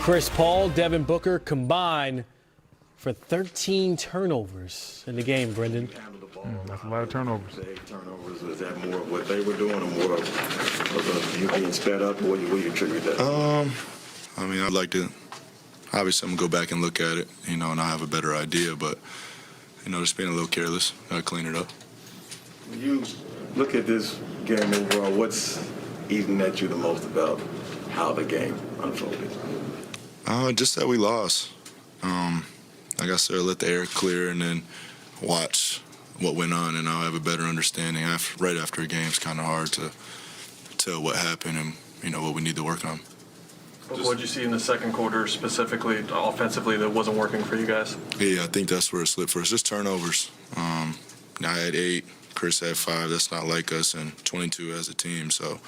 Chris Paul, Devin Booker combined for 13 turnovers in the game, Brendan. That's a lot of turnovers. Turnovers, is that more of what they were doing or more of you being sped up? What do you attribute that? I mean, I'd like to, obviously I'm going to go back and look at it, and I have a better idea, but, just being a little careless, got to clean it up. When you look at this game overall, what's eating at you the most about how the game unfolded? Just that we lost. Like I said, let the air clear and then watch what went on, and I'll have a better understanding. Right after a game, it's kind of hard to tell what happened and, what we need to work on. What did you see in the second quarter specifically, offensively, that wasn't working for you guys? Yeah, I think that's where it slipped for us. Just turnovers. I had 8, Chris had 5. That's not like us, and 22 as a team. So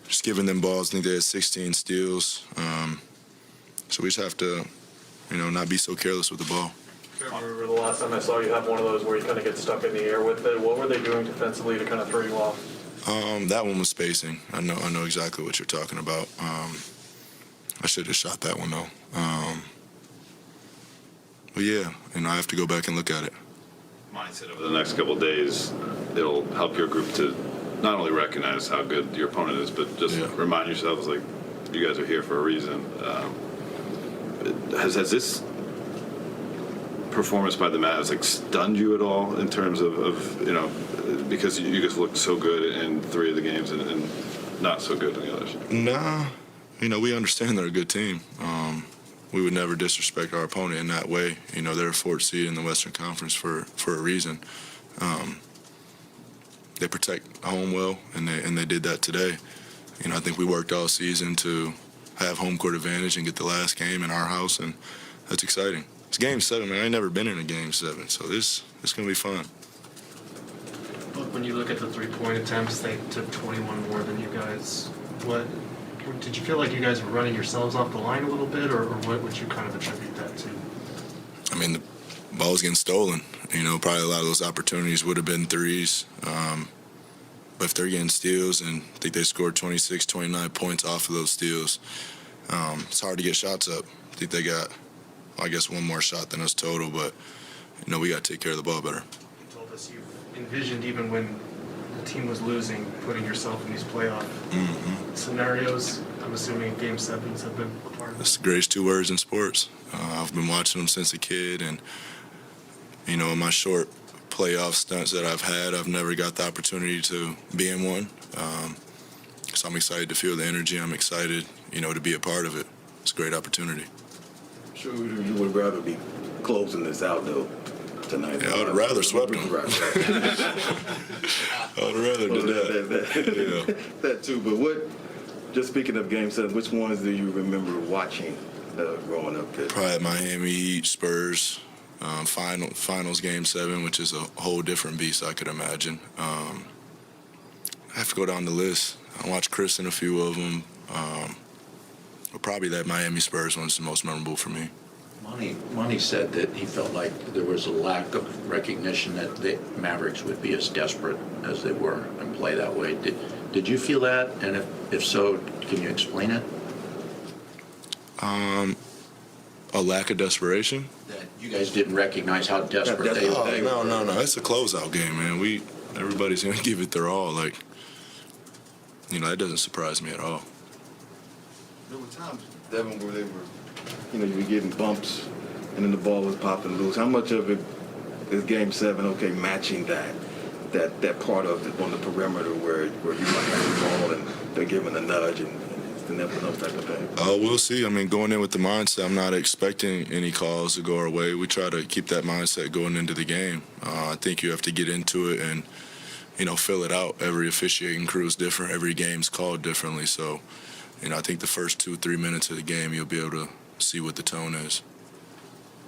just giving them balls. I think they had 16 steals. So we just have to, not be so careless with the ball. I remember the last time I saw you have one of those where you kind of get stuck in the air with it. What were they doing defensively to kind of throw you off? That one was spacing. I know exactly what you're talking about. I should have shot that one though. But yeah, I have to go back and look at it. Mindset over the next couple of days, it'll help your group to not only recognize how good your opponent is, but just remind yourselves like you guys are here for a reason. Has this performance by the Mavs stunned you at all in terms of because you guys looked so good in 3 of the games and not so good in the others? Nah, we understand they're a good team. We would never disrespect our opponent in that way. They're a 4th seed in the Western Conference for a reason. They protect home well, and they did that today. I think we worked all season to have home court advantage and get the last game in our house, and that's exciting. It's Game 7, man. I ain't never been in a Game 7, so it's going to be fun. Look, when you look at the three-point attempts, they took 21 more than you guys. What did you feel like you guys were running yourselves off the line a little bit, or what would you kind of attribute that to? I mean, the ball was getting stolen. Probably a lot of those opportunities would have been threes. But if they're getting steals, and I think they scored 26, 29 points off of those steals, it's hard to get shots up. I think they got, I guess, one more shot than us total, but, we got to take care of the ball better. You told us you envisioned, even when the team was losing, putting yourself in these playoff scenarios. I'm assuming Game 7s have been a part of it. That's the greatest 2 words in sports. I've been watching them since a kid, and, in my short playoff stunts that I've had, I've never got the opportunity to be in one. So I'm excited to feel the energy. I'm excited, to be a part of it. It's a great opportunity. I'm sure you would rather be closing this out, though, tonight. Yeah, I would rather swept them. I would rather do that. That too, but just speaking of Game 7, which ones do you remember watching growing up? Probably Miami Heat, Spurs. Finals Game 7, which is a whole different beast I could imagine. I have to go down the list. I watched Chris in a few of them. But probably that Miami Spurs one's the most memorable for me. Monty said that he felt like there was a lack of recognition that the Mavericks would be as desperate as they were and play that way. Did you feel that? And if so, can you explain it? A lack of desperation? That you guys didn't recognize how desperate they were. No. It's a closeout game, man. Everybody's going to give it their all. That doesn't surprise me at all. There were times, Devin, where they were, you were getting bumps, and then the ball was popping loose. How much of it is Game 7, matching that part of it on the perimeter where you might have the ball and they're giving a nudge and those type of things? We'll see. I mean, going in with the mindset, I'm not expecting any calls to go our way. We try to keep that mindset going into the game. I think you have to get into it and, fill it out. Every officiating crew is different. Every game's called differently. So, I think the first 2-3 minutes of the game, you'll be able to see what the tone is.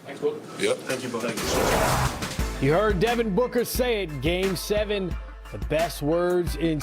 Thanks, Book. Yep. Thank you both. You heard Devin Booker say it, Game 7, the best words in